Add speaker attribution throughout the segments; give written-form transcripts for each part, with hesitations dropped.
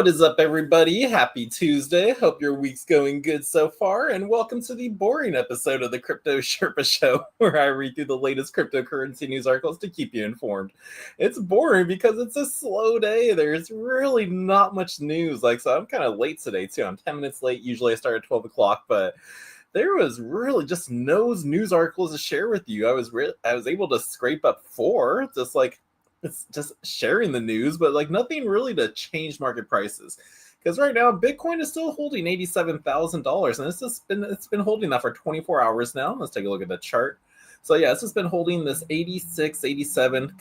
Speaker 1: What is up, everybody? Happy Tuesday. Hope your week's going good so far, and welcome to the boring episode of the Crypto Sherpa Show, where I read through the latest cryptocurrency news articles to keep you informed. It's boring because it's a slow day. There's really not much news. So I'm kind of late today, too. I'm 10 minutes late. Usually I start at 12 o'clock, but there was really just no news articles to share with you. I was able to scrape up four, it's just sharing the news, but nothing really to change market prices. Because right now, Bitcoin is still holding $87,000, and it's been holding that for 24 hours now. Let's take a look at the chart. So yeah, it's just been holding this 86, 87.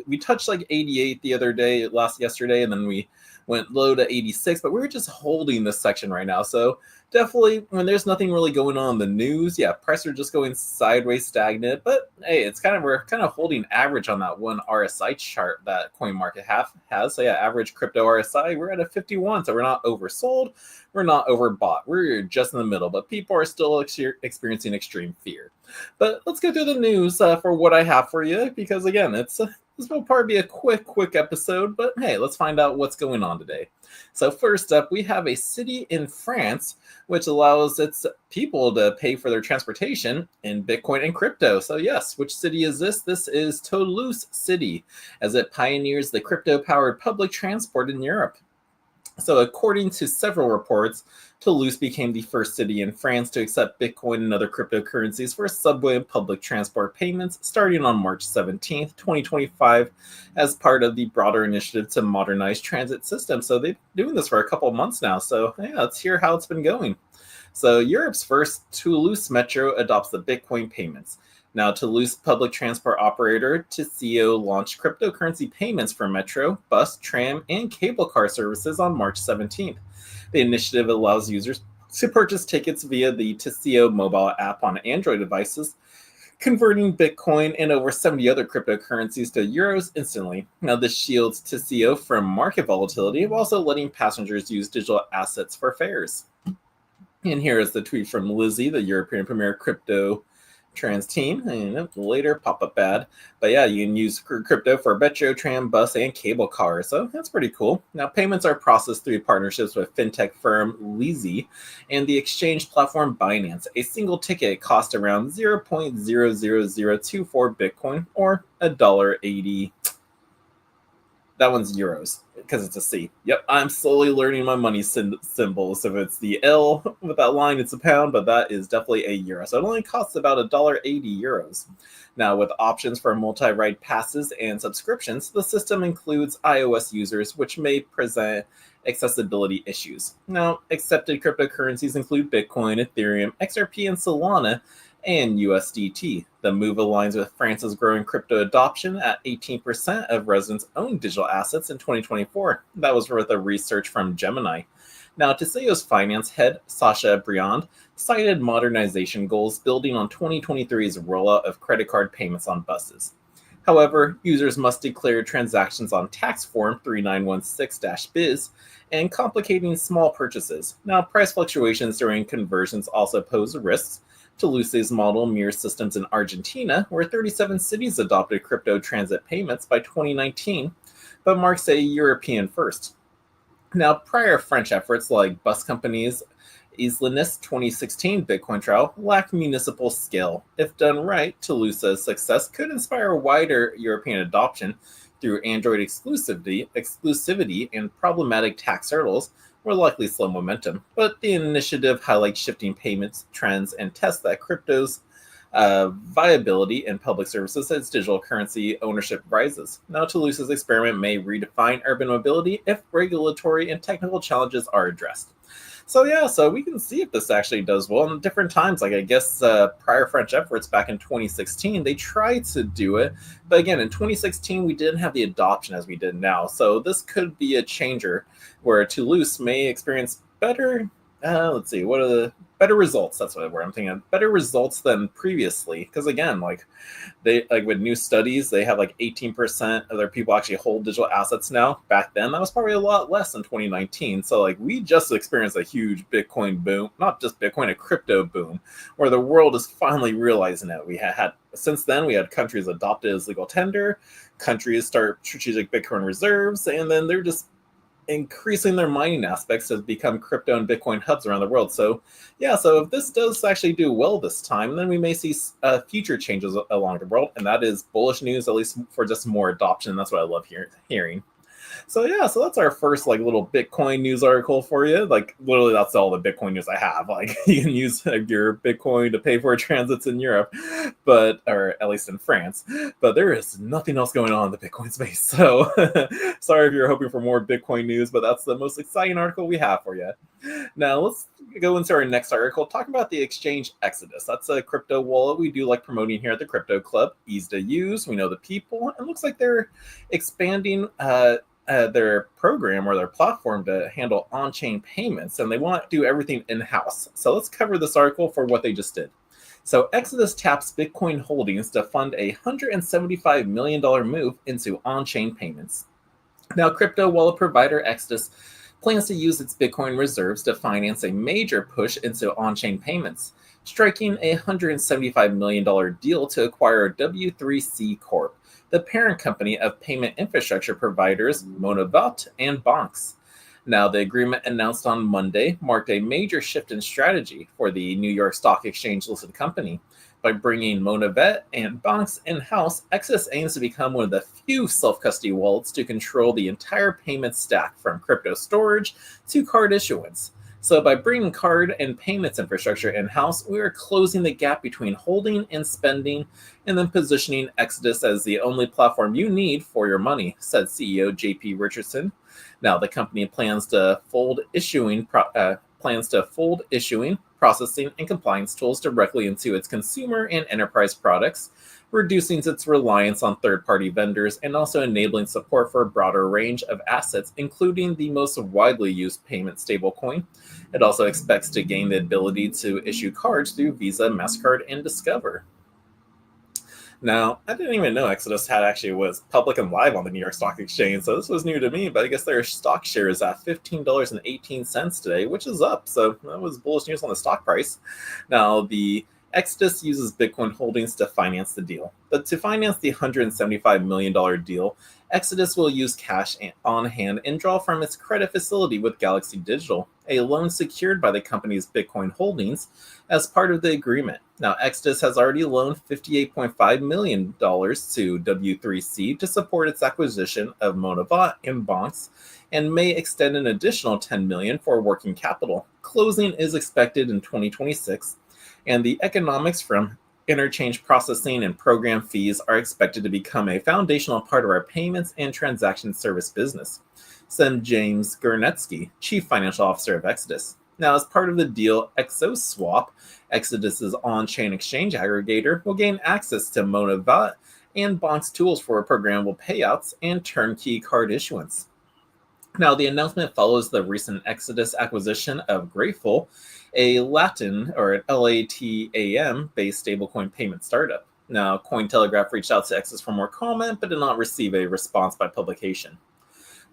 Speaker 1: We touched 88 the other day, yesterday, and then we went low to 86, but we were just holding this section right now. So definitely, when there's nothing really going on in the news, yeah, prices are just going sideways, stagnant. But hey, we're kind of holding average on that one RSI chart that CoinMarket has. So yeah, average crypto RSI, we're at a 51. So we're not oversold, we're not overbought. We're just in the middle, but people are still experiencing extreme fear. But let's go through the news for what I have for you, because again, this will probably be a quick episode, but hey, let's find out what's going on today. So first up, we have a city in France which allows its people to pay for their transportation in Bitcoin and crypto. So yes, which city is this? This is Toulouse City, as it pioneers the crypto-powered public transport in Europe. So according to several reports, Toulouse became the first city in France to accept Bitcoin and other cryptocurrencies for subway and public transport payments starting on March 17th, 2025, as part of the broader initiative to modernize transit systems. So they've been doing this for a couple of months now. So yeah, let's hear how it's been going. So Europe's first Toulouse Metro adopts the Bitcoin payments. Now, Toulouse public transport operator TruthSocial launched cryptocurrency payments for metro, bus, tram, and cable car services on March 17th. The initiative allows users to purchase tickets via the TruthSocial mobile app on Android devices, converting Bitcoin and over 70 other cryptocurrencies to euros instantly. Now, this shields TruthSocial from market volatility, while also letting passengers use digital assets for fares. And here is the tweet from Lizzie, the European Premier Crypto Trans team, and later pop-up ad. But yeah, you can use crypto for metro, tram, bus, and cable cars. So that's pretty cool. Now, payments are processed through partnerships with fintech firm Lolli and the exchange platform Binance. A single ticket costs around 0.00024 Bitcoin, or $1.80. That one's euros, because it's a C. Yep, I'm slowly learning my money symbols. If it's the L with that line, it's a pound, but that is definitely a euro. So it only costs about $1.80 euros. Now, with options for multi-ride passes and subscriptions, the system includes iOS users, which may present accessibility issues. Now, accepted cryptocurrencies include Bitcoin, Ethereum, XRP, and Solana, and USDT. The move aligns with France's growing crypto adoption at 18% of residents own digital assets in 2024. That was with a research from Gemini. Now, TruthSocial's finance head, Sacha Briand, cited modernization goals building on 2023's rollout of credit card payments on buses. However, users must declare transactions on tax form 3916-biz and complicating small purchases. Now, price fluctuations during conversions also pose risks. Toulouse's model mirrors systems in Argentina, where 37 cities adopted crypto transit payments by 2019, but marks a European first. Now, prior French efforts like bus companies' Islandist 2016 Bitcoin trial lacked municipal scale. If done right, Toulouse's success could inspire wider European adoption through Android exclusivity and problematic tax hurdles will likely slow momentum, but the initiative highlights shifting payments trends and tests that crypto's viability in public services as digital currency ownership rises. Now, Toulouse's experiment may redefine urban mobility if regulatory and technical challenges are addressed. So yeah, so we can see if this actually does well in different times. I guess prior French efforts back in 2016, they tried to do it. But again, in 2016, we didn't have the adoption as we did now. So this could be a changer where Toulouse may experience better, what are the better results? That's what I'm thinking of. Better results than previously. Because again, they with new studies, they have 18% of their people actually hold digital assets now. Back then, that was probably a lot less in 2019. So we just experienced a huge Bitcoin boom, not just Bitcoin, a crypto boom, where the world is finally realizing it. We had since then, we had countries adopt it as legal tender, countries start strategic Bitcoin reserves, and then they're just increasing their mining aspects to become crypto and Bitcoin hubs around the world. So, yeah, so if this does actually do well this time, then we may see future changes along the world, and that is bullish news, at least for just more adoption. That's what I love hearing. So yeah, so that's our first like little Bitcoin news article for you. Like literally, that's all the Bitcoin news I have. Like you can use your Bitcoin to pay for transits in Europe, or at least in France. But there is nothing else going on in the Bitcoin space. So sorry if you're hoping for more Bitcoin news, but that's the most exciting article we have for you. Now let's go into our next article, talking about the exchange Exodus. That's a crypto wallet we do like promoting here at the Crypto Club. Easy to use, we know the people, and looks like they're expanding their program or their platform to handle on-chain payments, and they want to do everything in-house. So let's cover this article for what they just did. So Exodus taps Bitcoin holdings to fund a $175 million move into on-chain payments. Now, crypto wallet provider Exodus plans to use its Bitcoin reserves to finance a major push into on-chain payments, striking a $175 million deal to acquire W3C Corp, the parent company of payment infrastructure providers Monavot and Bonks. Now, the agreement announced on Monday marked a major shift in strategy for the New York Stock Exchange listed company. By bringing Monavot and Bonks in-house, Exodus aims to become one of the few self-custody wallets to control the entire payment stack from crypto storage to card issuance. So by bringing card and payments infrastructure in-house, we are closing the gap between holding and spending, and then positioning Exodus as the only platform you need for your money, said CEO JP Richardson. Now, the company plans to fold issuing, processing, and compliance tools directly into its consumer and enterprise products, reducing its reliance on third-party vendors and also enabling support for a broader range of assets, including the most widely used payment stablecoin. It also expects to gain the ability to issue cards through Visa, MasterCard, and Discover. Now, I didn't even know Exodus was public and live on the New York Stock Exchange, so this was new to me, but I guess their stock share is at $15.18 today, which is up, so that was bullish news on the stock price. Now, the Exodus uses Bitcoin holdings to finance the deal, but to finance the $175 million deal, Exodus will use cash on hand and draw from its credit facility with Galaxy Digital, a loan secured by the company's Bitcoin holdings as part of the agreement. Now, Exodus has already loaned $58.5 million to W3C to support its acquisition of Monavot and Bonks, and may extend an additional $10 million for working capital. Closing is expected in 2026, and the economics from interchange processing and program fees are expected to become a foundational part of our payments and transaction service business, said James Gurnetsky, Chief Financial Officer of Exodus. Now, as part of the deal, ExoSwap, Exodus's on-chain exchange aggregator, will gain access to Monavot and Bonks tools for programmable payouts and turnkey card issuance. Now, the announcement follows the recent Exodus acquisition of Grateful, a Latin or an LATAM-based stablecoin payment startup. Now, Cointelegraph reached out to Exodus for more comment, but did not receive a response by publication.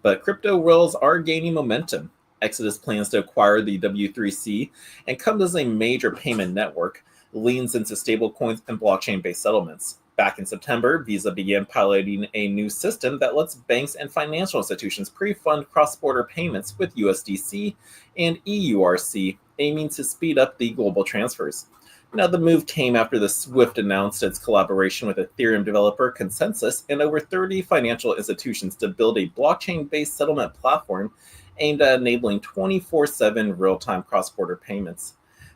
Speaker 1: But crypto whales are gaining momentum. Exodus plans to acquire the W3C and comes as a major payment network, leans into stablecoins and blockchain-based settlements. Back in September, Visa began piloting a new system that lets banks and financial institutions pre-fund cross-border payments with USDC and EURC, aiming to speed up the global transfers. Now, the move came after the SWIFT announced its collaboration with Ethereum developer Consensus and over 30 financial institutions to build a blockchain-based settlement platform aimed at enabling 24/7 real-time cross-border payments.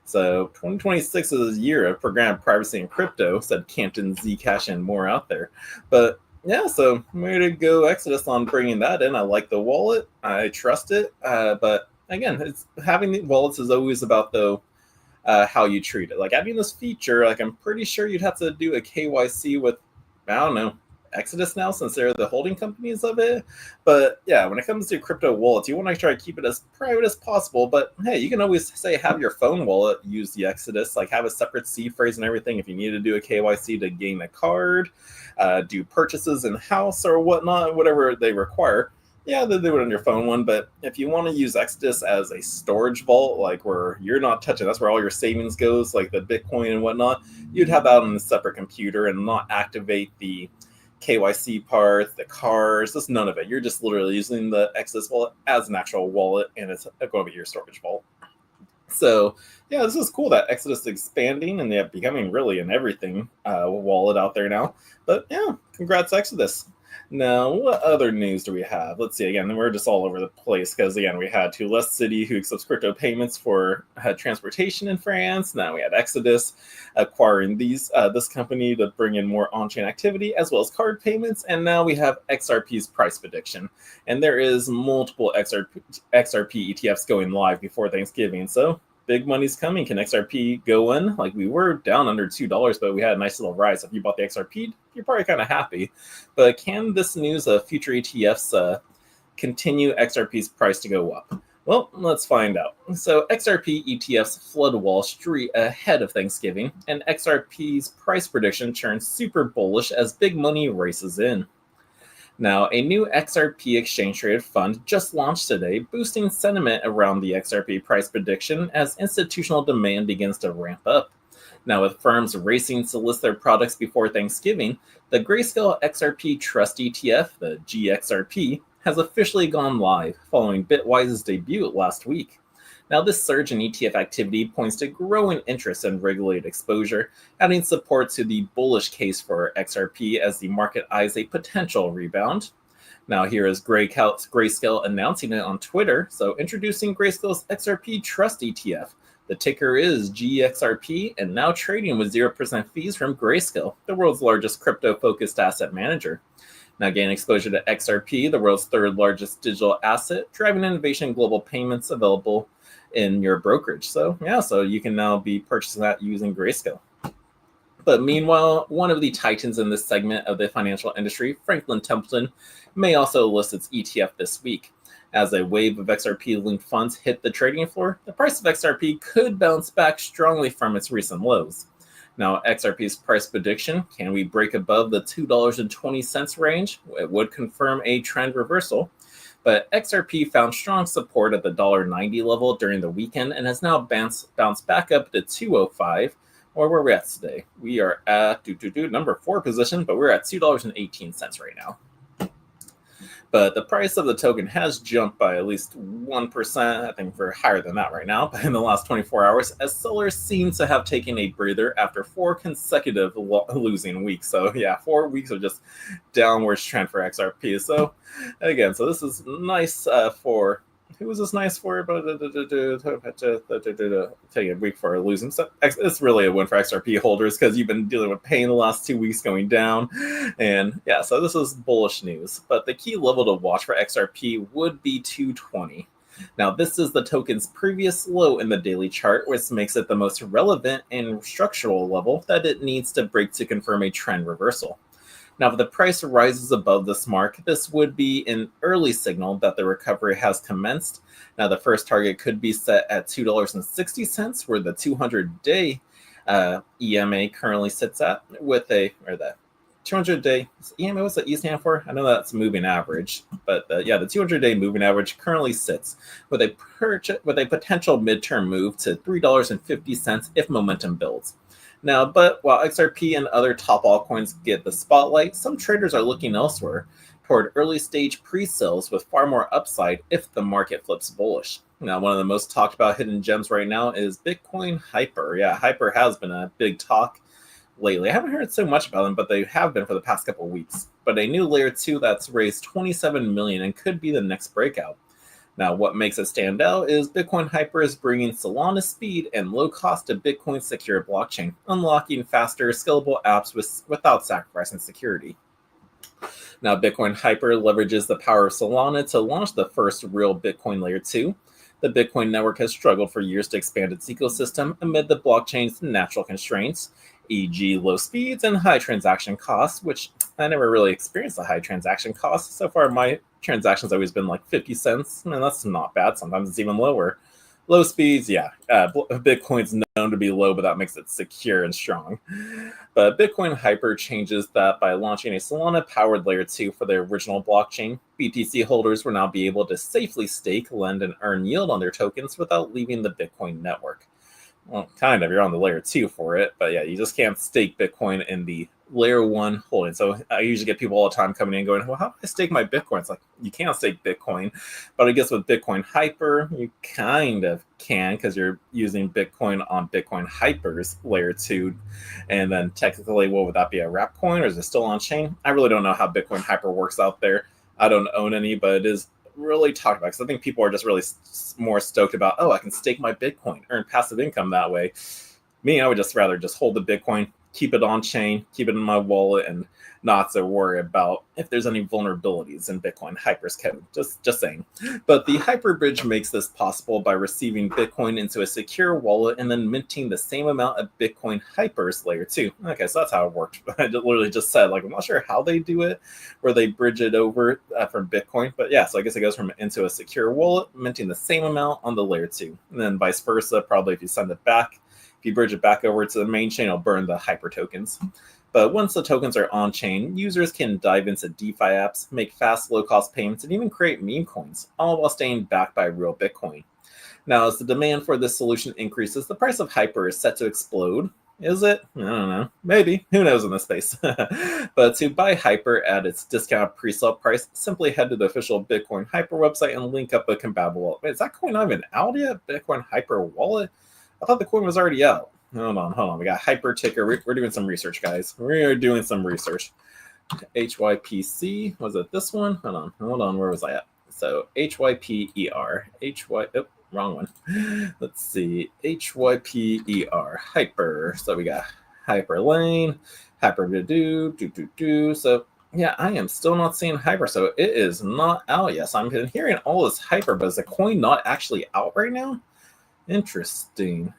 Speaker 1: So 2026 is a year of programmed privacy in crypto, said Campton, Zcash, and more out there. But yeah, so way to go, Exodus, on bringing that in. I like the wallet. I trust it. But again, having the wallets is always about, though, how you treat it. Like adding this feature, like I'm pretty sure you'd have to do a KYC with, I don't know, Exodus now, since they're the holding companies of it. But yeah, when it comes to crypto wallets, you want to try to keep it as private as possible. But hey, you can always say have your phone wallet use the Exodus, like have a separate C phrase and everything if you need to do a KYC to gain a card, do purchases in house or whatnot, whatever they require. Yeah, they do it on your phone one, but if you want to use Exodus as a storage vault, like where you're not touching, that's where all your savings goes, like the Bitcoin and whatnot, you'd have that on a separate computer and not activate the KYC parts, the cars, just none of it. You're just literally using the Exodus wallet as an actual wallet, and it's going to be your storage vault. So yeah, this is cool that Exodus is expanding and they're becoming really an everything wallet out there now. But yeah, congrats Exodus. Now, what other news do we have? Let's see. Again, we're just all over the place because, again, we had Toulouse City who accepts crypto payments for transportation in France. Now we had Exodus acquiring this company to bring in more on-chain activity as well as card payments. And now we have XRP's price prediction. And there is multiple XRP ETFs going live before Thanksgiving. So big money's coming. Can XRP go in? Like, we were down under $2, but we had a nice little rise. If you bought the XRP, you're probably kind of happy. But can this news of future ETFs continue XRP's price to go up? Well, let's find out. So XRP ETFs flood Wall Street ahead of Thanksgiving, and XRP's price prediction turns super bullish as big money races in. Now, a new XRP exchange-traded fund just launched today, boosting sentiment around the XRP price prediction as institutional demand begins to ramp up. Now, with firms racing to list their products before Thanksgiving, the Grayscale XRP Trust ETF, the GXRP, has officially gone live following Bitwise's debut last week. Now, this surge in ETF activity points to growing interest in regulated exposure, adding support to the bullish case for XRP as the market eyes a potential rebound. Now, here is Grayscale announcing it on Twitter. So, introducing Grayscale's XRP Trust ETF. The ticker is GXRP and now trading with 0% fees from Grayscale, the world's largest crypto-focused asset manager. Now, gain exposure to XRP, the world's third largest digital asset, driving innovation in global payments available in your brokerage. So you can now be purchasing that using Grayscale. But meanwhile, one of the titans in this segment of the financial industry, Franklin Templeton, may also list its ETF this week. As a wave of XRP-linked funds hit the trading floor, the price of XRP could bounce back strongly from its recent lows. Now, XRP's price prediction, can we break above the $2.20 range? It would confirm a trend reversal. But XRP found strong support at the $1.90 level during the weekend and has now bounced back up to $2.05, or where we're at today. We are at number 4 position, but we're at $2.18 right now. But the price of the token has jumped by at least 1%. I think we're higher than that right now, but in the last 24 hours, as sellers seem to have taken a breather after 4 consecutive losing weeks. So yeah, 4 weeks of just downwards trend for XRP. So again, so this is nice for... Who was this nice for? Take a week for losing. So it's really a win for XRP holders because you've been dealing with pain the last 2 weeks going down. And yeah, so this is bullish news. But the key level to watch for XRP would be 220. Now, this is the token's previous low in the daily chart, which makes it the most relevant and structural level that it needs to break to confirm a trend reversal. Now, if the price rises above this mark, this would be an early signal that the recovery has commenced. Now, the first target could be set at $2.60, where the 200-day EMA currently sits at, with the 200-day EMA. What's the E stand for? I know that's moving average, but the 200-day moving average currently sits with a potential midterm move to $3.50 if momentum builds. Now, but while XRP and other top altcoins get the spotlight, some traders are looking elsewhere toward early-stage pre-sales with far more upside if the market flips bullish. Now, one of the most talked about hidden gems right now is Bitcoin Hyper. Yeah, Hyper has been a big talk lately. I haven't heard so much about them, but they have been for the past couple of weeks. But a new layer 2 that's raised $27 million and could be the next breakout. Now, what makes it stand out is Bitcoin Hyper is bringing Solana speed and low cost to Bitcoin's secure blockchain, unlocking faster, scalable apps without sacrificing security. Now, Bitcoin Hyper leverages the power of Solana to launch the first real Bitcoin Layer 2. The Bitcoin network has struggled for years to expand its ecosystem amid the blockchain's natural constraints, e.g. low speeds and high transaction costs, which I never really experienced the high transaction costs. So far, my transactions always been like 50 cents. I mean, that's not bad. Sometimes it's even lower. Low speeds, yeah. Bitcoin's known to be low, but that makes it secure and strong. But Bitcoin Hyper changes that by launching a Solana-powered Layer 2 for the original blockchain. BTC holders will now be able to safely stake, lend, and earn yield on their tokens without leaving the Bitcoin network. Well, kind of. You're on the layer 2 for it, but yeah, you just can't stake Bitcoin in the layer 1 holding. So I usually get people all the time coming in going, well, how do I stake my Bitcoin? It's like, you can't stake Bitcoin. But I guess with Bitcoin Hyper, you kind of can, because you're using Bitcoin on Bitcoin Hyper's layer 2. And then technically, what would that be, a wrap coin, or is it still on chain? I really don't know how Bitcoin Hyper works out there. I don't own any, but it is really talked about, because I think people are just really more stoked about, oh, I can stake my Bitcoin, earn passive income that way. Me, I would just rather just hold the Bitcoin, keep it on chain, keep it in my wallet, and not to worry about if there's any vulnerabilities in Bitcoin Hyper's code. Just saying. But the Hyperbridge makes this possible by receiving Bitcoin into a secure wallet and then minting the same amount of Bitcoin Hyper's layer 2. Okay, so that's how it worked. I literally just said, like, I'm not sure how they do it, where they bridge it over from Bitcoin. But yeah, so I guess it goes from into a secure wallet, minting the same amount on the layer 2. And then vice versa, probably if you send it back, if you bridge it back over to the main chain, it'll burn the Hyper tokens. But once the tokens are on-chain, users can dive into DeFi apps, make fast, low-cost payments, and even create meme coins, all while staying backed by real Bitcoin. Now, as the demand for this solution increases, the price of Hyper is set to explode. Is it? I don't know. Maybe. Who knows in this space? But to buy Hyper at its discounted pre-sale price, simply head to the official Bitcoin Hyper website and link up a compatible wallet. Wait, is that coin not even out yet? Bitcoin Hyper wallet? I thought the coin was already out. Hold on. We got Hyper ticker. We're doing some research, guys. We're doing some research. HYPC. Was it this one? Hold on. Where was I at? So HYPER. Oh, wrong one. Let's see. HYPER. Hyper. So we got Hyperlane. Hyper So yeah, I am still not seeing Hyper. So it is not out yet. So I'm hearing all this Hyper, but is the coin not actually out right now? Interesting.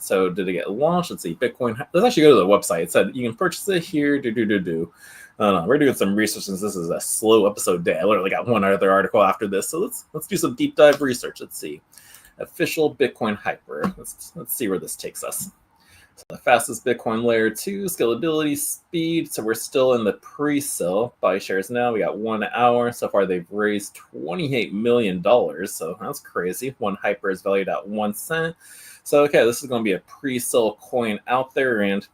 Speaker 1: So did it get launched? Let's see. Bitcoin. Let's actually go to the website. It said you can purchase it here. We're doing some research since this is a slow episode day. I literally got one other article after this. So let's do some deep dive research. Let's see. Official Bitcoin Hyper. Let's see where this takes us. So the fastest Bitcoin layer 2, scalability, speed. So we're still in the pre-sale. Buy shares now. We got 1 hour. So far they've raised $28 million. So that's crazy. One Hyper is valued at 1 cent. So okay, this is going to be a pre-sale coin out there. And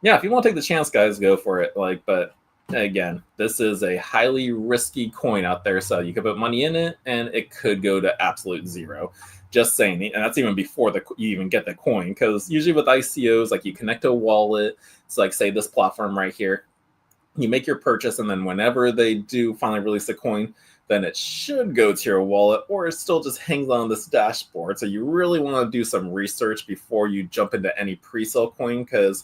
Speaker 1: yeah, if you want to take the chance, guys, go for it. But again, this is a highly risky coin out there. So you could put money in it and it could go to absolute zero. Just saying, and that's even before you even get the coin, because usually with ICOs, like you connect to a wallet, it's like, say, this platform right here, you make your purchase, and then whenever they do finally release the coin, then it should go to your wallet, or it still just hangs on this dashboard. So you really want to do some research before you jump into any pre-sale coin, because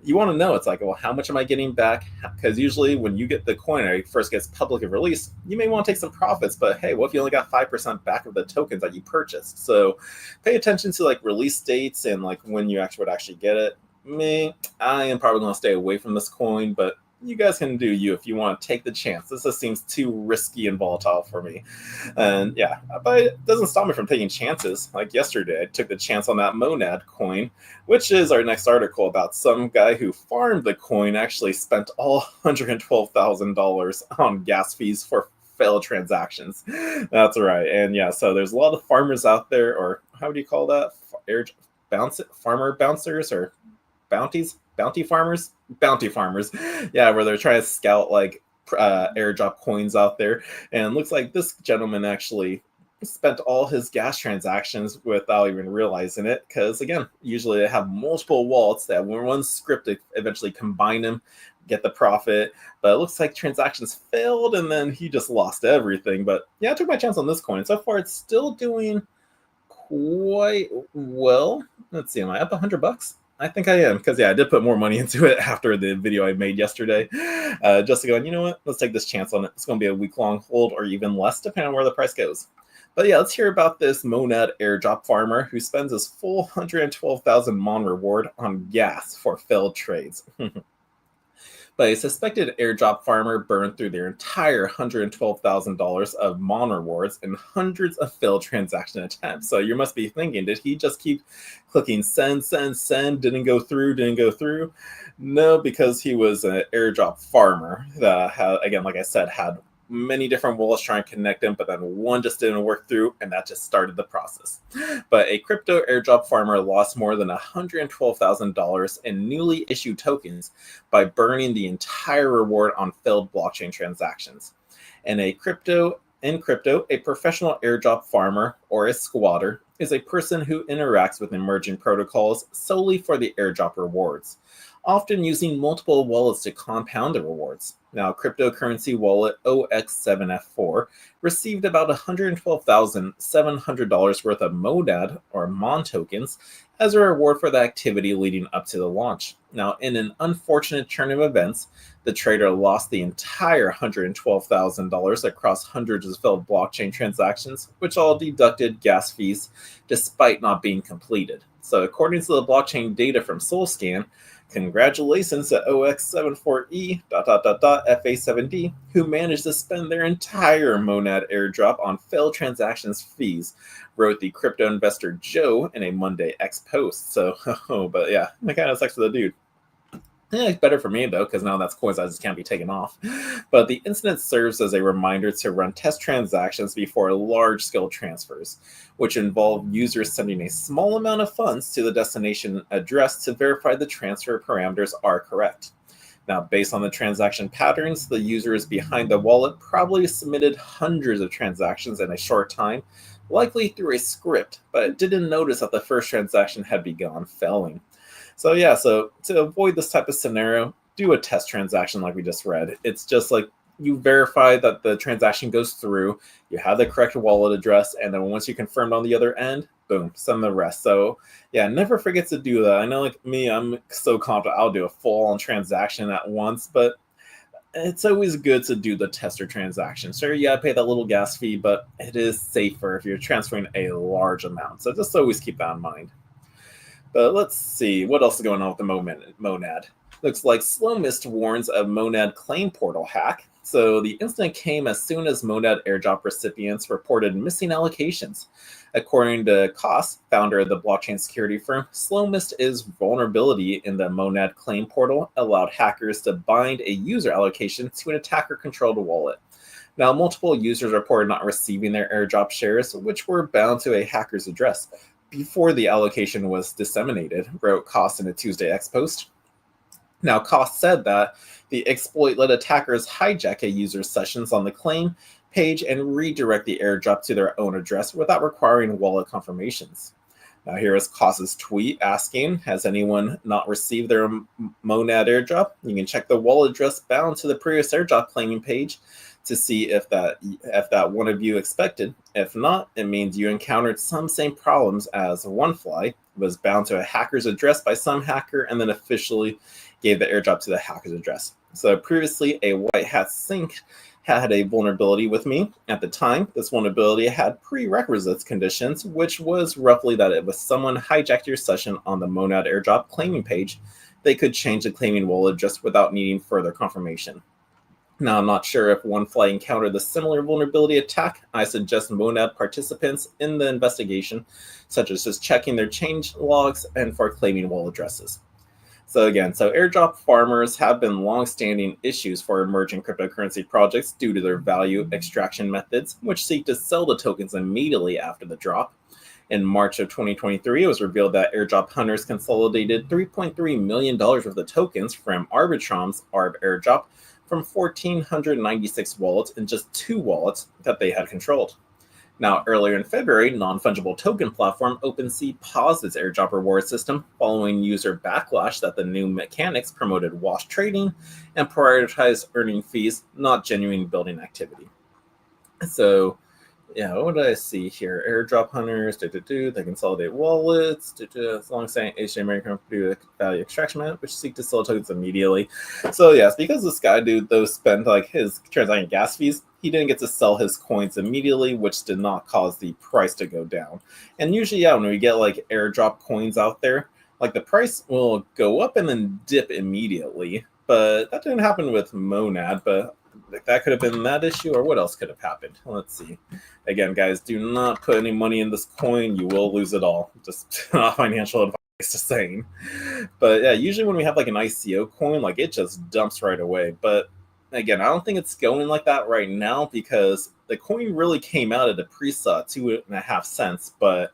Speaker 1: you want to know, it's like, well, how much am I getting back? Because usually when you get the coin or it first gets publicly released, you may want to take some profits, but hey, what if you only got 5% back of the tokens that you purchased? So pay attention to like release dates and like when you would actually get it. I am probably going to stay away from this coin, but you guys can do you if you want to take the chance. This just seems too risky and volatile for me. And yeah, but it doesn't stop me from taking chances. Like yesterday, I took the chance on that Monad coin, which is our next article about some guy who farmed the coin, actually spent all $112,000 on gas fees for failed transactions. That's right. And yeah, so there's a lot of farmers out there, or how do you call that? Farmer bouncers or bounties? Bounty farmers, yeah, where they're trying to scout like airdrop coins out there. And it looks like this gentleman actually spent all his gas transactions without even realizing it, because again, usually they have multiple wallets that when one script to eventually combine them, get the profit. But it looks like transactions failed and then he just lost everything. But yeah, I took my chance on this coin. So far it's still doing quite well. Let's see, am I up $100? I think I am, because yeah, I did put more money into it after the video I made yesterday, just to go, you know what, let's take this chance on it. It's going to be a week-long hold or even less, depending on where the price goes. But yeah, let's hear about this Monad airdrop farmer who spends his full 112,000 Mon reward on gas for failed trades. But a suspected airdrop farmer burned through their entire $112,000 of Mon rewards in hundreds of failed transaction attempts. So you must be thinking, did he just keep clicking send, didn't go through? No, because he was an airdrop farmer that had, again, like I said, had many different wallets trying to connect them, but then one just didn't work through, and that just started the process. But a crypto airdrop farmer lost more than $112,000 in newly issued tokens by burning the entire reward on failed blockchain transactions. And in crypto, a professional airdrop farmer, or a squatter, is a person who interacts with emerging protocols solely for the airdrop rewards, often using multiple wallets to compound the rewards. Now, cryptocurrency wallet OX7F4 received about $112,700 worth of Monad or Mon tokens as a reward for the activity leading up to the launch. Now, in an unfortunate turn of events, the trader lost the entire $112,000 across hundreds of failed blockchain transactions, which all deducted gas fees despite not being completed. So according to the blockchain data from SolScan, congratulations to OX74E.FA7D, who managed to spend their entire Monad airdrop on failed transactions fees, wrote the crypto investor Joe in a Monday X post. So, but yeah, that kind of sucks for the dude. Yeah, it's better for me though, because now that's coins that just can't be taken off. But the incident serves as a reminder to run test transactions before large-scale transfers, which involve users sending a small amount of funds to the destination address to verify the transfer parameters are correct. Now, based on the transaction patterns, the users behind the wallet probably submitted hundreds of transactions in a short time, likely through a script, but didn't notice that the first transaction had begun failing. So yeah, so to avoid this type of scenario, do a test transaction like we just read. It's just like you verify that the transaction goes through, you have the correct wallet address, and then once you confirmed on the other end, boom, send the rest. So yeah, never forget to do that. I know like me, I'm so confident I'll do a full-on transaction at once, but it's always good to do the tester transaction. Sure, you gotta pay that little gas fee, but it is safer if you're transferring a large amount. So just always keep that in mind. But let's see, what else is going on with the Monad? Looks like Slow Mist warns of Monad claim portal hack. So the incident came as soon as Monad airdrop recipients reported missing allocations. According to Koss, founder of the blockchain security firm, Slow Mist's vulnerability in the Monad claim portal allowed hackers to bind a user allocation to an attacker-controlled wallet. Now, multiple users reported not receiving their airdrop shares, which were bound to a hacker's address before the allocation was disseminated, wrote Koss in a Tuesday X post. Now, Koss said that the exploit let attackers hijack a user's sessions on the claim page and redirect the airdrop to their own address without requiring wallet confirmations. Now, here is Koss's tweet asking, has anyone not received their Monad airdrop? You can check the wallet address bound to the previous airdrop claiming page to see if that one of you expected. If not, it means you encountered some same problems as OneFly, was bound to a hacker's address by some hacker and then officially gave the airdrop to the hacker's address. So previously, a white hat sync had a vulnerability with me. At the time, this vulnerability had prerequisites conditions, which was roughly that if someone hijacked your session on the Monad airdrop claiming page, they could change the claiming wallet just without needing further confirmation. Now, I'm not sure if OneFly encountered the similar vulnerability attack. I suggest Monad participants in the investigation, such as just checking their change logs and for claiming wallet addresses. So again, airdrop farmers have been long-standing issues for emerging cryptocurrency projects due to their value extraction methods, which seek to sell the tokens immediately after the drop. In March of 2023, it was revealed that airdrop hunters consolidated $3.3 million worth of tokens from Arbitrom's ARB airdrop from 1,496 wallets in just 2 wallets that they had controlled. Now, earlier in February, non-fungible token platform OpenSea paused its airdrop reward system following user backlash that the new mechanics promoted wash trading and prioritized earning fees, not genuine building activity. So, yeah, what did I see here? Airdrop hunters, they consolidate wallets, as long as saying HA American do value extraction method, which seek to sell tokens immediately. So yes, because this guy dude though spent like his transaction gas fees, he didn't get to sell his coins immediately, which did not cause the price to go down. And usually, yeah, when we get like airdrop coins out there, like the price will go up and then dip immediately. But that didn't happen with Monad, but that could have been that issue, or what else could have happened? Let's see. Again, guys, do not put any money in this coin. You will lose it all. Just not financial advice, just saying. But yeah, usually when we have like an ICO coin, like it just dumps right away. But again, I don't think it's going like that right now because the coin really came out at a pre-sale at 2.5 cents, but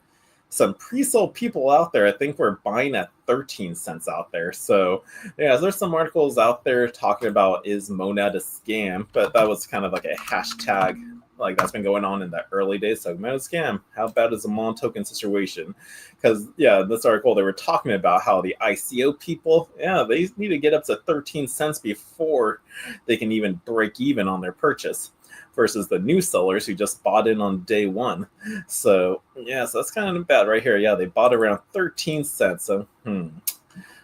Speaker 1: some pre-sold people out there, I think we're buying at 13 cents out there. So yeah, there's some articles out there talking about is Monad a scam, but that was kind of like a hashtag like that's been going on in the early days. So Monad scam, how bad is a Mon token situation? Because yeah, this article they were talking about how the ICO people, yeah, they need to get up to 13 cents before they can even break even on their purchase, versus the new sellers who just bought in on day one. So yeah, so that's kind of bad right here. Yeah, they bought around 13 cents. So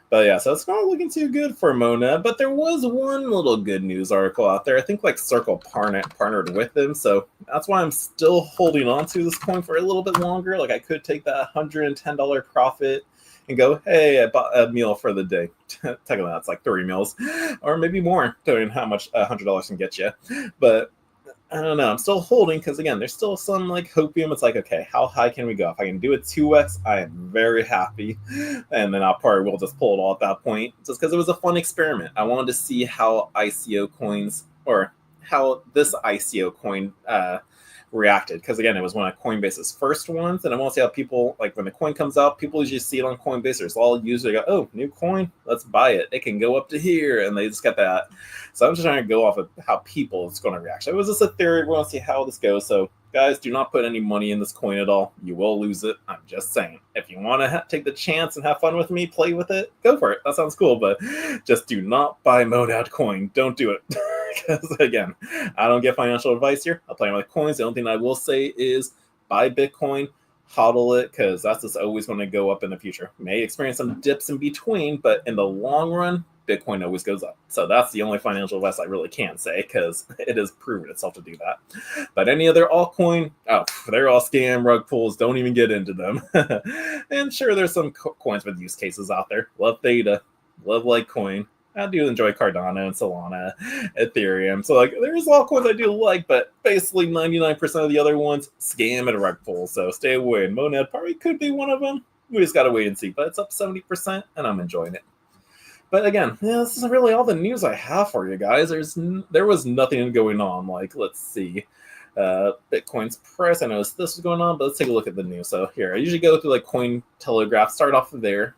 Speaker 1: But yeah, so it's not looking too good for Monad. But there was one little good news article out there. I think like Circle partnered with them. So that's why I'm still holding on to this coin for a little bit longer. Like I could take that $110 profit and go, hey, I bought a meal for the day. Technically, that's like 3 meals or maybe more, depending on how much $100 can get you. But I don't know. I'm still holding because, again, there's still some like hopium. It's like, okay, how high can we go? If I can do it 2x, I am very happy. And then I'll probably will just pull it all at that point just because it was a fun experiment. I wanted to see how ICO coins or how this ICO coin reacted, because again, it was one of Coinbase's first ones, and I want to see how people, like when the coin comes out, people usually see it on Coinbase, there's all usually go, oh, new coin, let's buy it, it can go up to here, and they just got that. So I'm just trying to go off of how people is going to react. So it was just a theory. We want to see how this goes. So guys, do not put any money in this coin at all. You will lose it. I'm just saying. If you want to take the chance and have fun with me, play with it, go for it. That sounds cool, but just do not buy Monad coin. Don't do it. Because again, I don't get financial advice here. I'll play with coins. The only thing I will say is buy Bitcoin, hodl it, because that's just always going to go up in the future. May experience some dips in between, but in the long run, Bitcoin always goes up. So that's the only financial advice I really can say, because it has proven itself to do that. But any other altcoin, oh, they're all scam rug pulls. Don't even get into them. And sure, there's some coins with use cases out there. Love Theta, love Litecoin. I do enjoy Cardano and Solana, Ethereum. So like, there's altcoins I do like, but basically 99% of the other ones scam and rug pull. So stay away. And Monad probably could be one of them. We just gotta wait and see. But it's up 70%, and I'm enjoying it. But again, yeah, this is really all the news I have for you guys. There was nothing going on. Like, let's see. Bitcoin's price. I noticed this was going on, but let's take a look at the news. So here, I usually go through like Cointelegraph, start off there.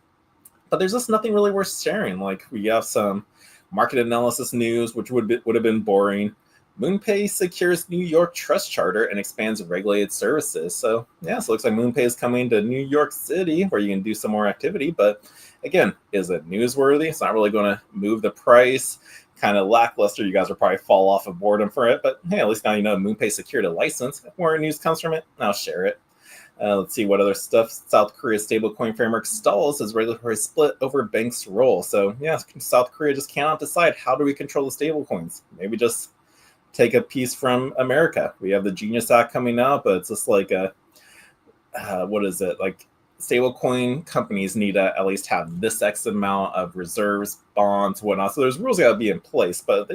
Speaker 1: But there's just nothing really worth sharing. Like, we have some market analysis news, which would have been boring. MoonPay secures New York trust charter and expands regulated services. So yeah, so it looks like MoonPay is coming to New York City where you can do some more activity. But again, is it newsworthy? It's not really going to move the price. Kind of lackluster. You guys will probably fall off of boredom for it. But hey, at least now you know MoonPay secured a license. If more news comes from it, I'll share it. Let's see what other stuff. South Korea's stablecoin framework stalls as regulatory split over bank's role. So yeah, South Korea just cannot decide how do we control the stablecoins. Maybe just take a piece from America. We have the Genius Act coming out, but it's just like what is it? Like stablecoin companies need to at least have this X amount of reserves, bonds, whatnot. So there's rules got to be in place, but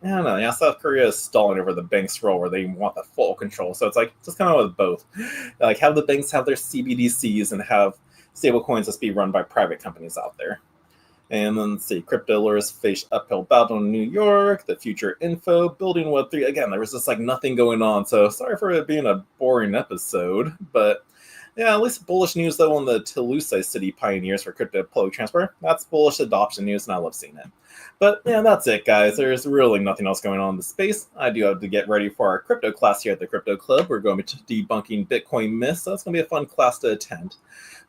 Speaker 1: I don't know. Yeah, South Korea is stalling over the bank's role where they want the full control. So it's like just kind of with both. Like have the banks have their CBDCs and have stablecoins just be run by private companies out there. And then let's see, crypto lures face uphill battle in New York, the future info, building Web3. Again, there was just like nothing going on. So sorry for it being a boring episode, but yeah, at least bullish news though on the Toulouse City pioneers for crypto public transfer. That's bullish adoption news, and I love seeing it. But yeah, that's it, guys. There's really nothing else going on in the space. I do have to get ready for our crypto class here at the Crypto Club. We're going to be debunking Bitcoin myths, so that's going to be a fun class to attend.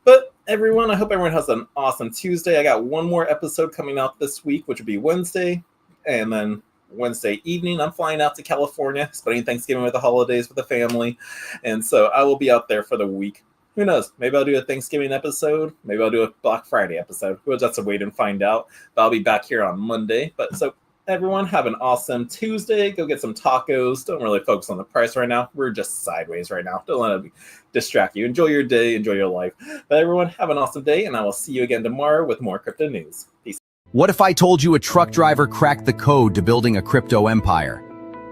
Speaker 1: But everyone, I hope everyone has an awesome Tuesday. I got one more episode coming out this week, which would be Wednesday, and then Wednesday evening, I'm flying out to California, spending Thanksgiving with the holidays with the family, and so I will be out there for the week. Who knows? Maybe I'll do a Thanksgiving episode. Maybe I'll do a Black Friday episode. We'll just have to wait and find out. But I'll be back here on Monday. But so everyone, have an awesome Tuesday. Go get some tacos. Don't really focus on the price right now. We're just sideways right now. Don't let it distract you. Enjoy your day. Enjoy your life. But everyone, have an awesome day. And I will see you again tomorrow with more crypto news. Peace.
Speaker 2: What if I told you a truck driver cracked the code to building a crypto empire?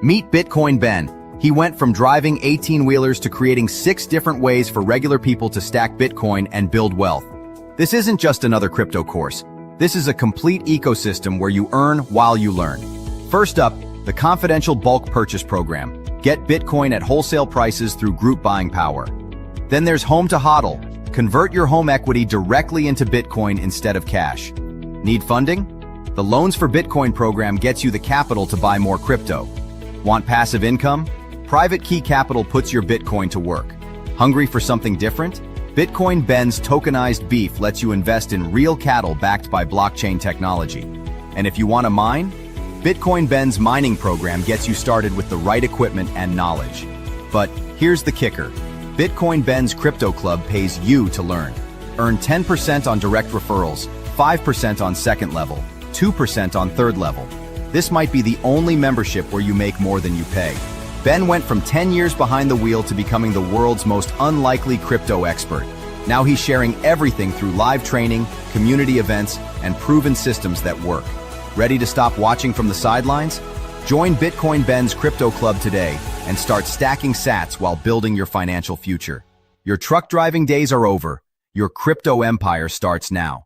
Speaker 2: Meet Bitcoin Ben. He went from driving 18-wheelers to creating 6 different ways for regular people to stack Bitcoin and build wealth. This isn't just another crypto course. This is a complete ecosystem where you earn while you learn. First up, The confidential bulk purchase program. Get Bitcoin at wholesale prices through group buying power. Then there's Home to HODL. Convert your home equity directly into Bitcoin instead of cash. Need funding? The Loans for Bitcoin program gets you the capital to buy more crypto. Want passive income? Private Key Capital puts your Bitcoin to work. Hungry for something different? Bitcoin Ben's tokenized beef lets you invest in real cattle backed by blockchain technology. And if you want to mine? Bitcoin Ben's mining program gets you started with the right equipment and knowledge. But here's the kicker. Bitcoin Ben's Crypto Club pays you to learn. Earn 10% on direct referrals, 5% on second level, 2% on third level. This might be the only membership where you make more than you pay. Ben went from 10 years behind the wheel to becoming the world's most unlikely crypto expert. Now he's sharing everything through live training, community events, and proven systems that work. Ready to stop watching from the sidelines? Join Bitcoin Ben's Crypto Club today and start stacking sats while building your financial future. Your truck driving days are over. Your crypto empire starts now.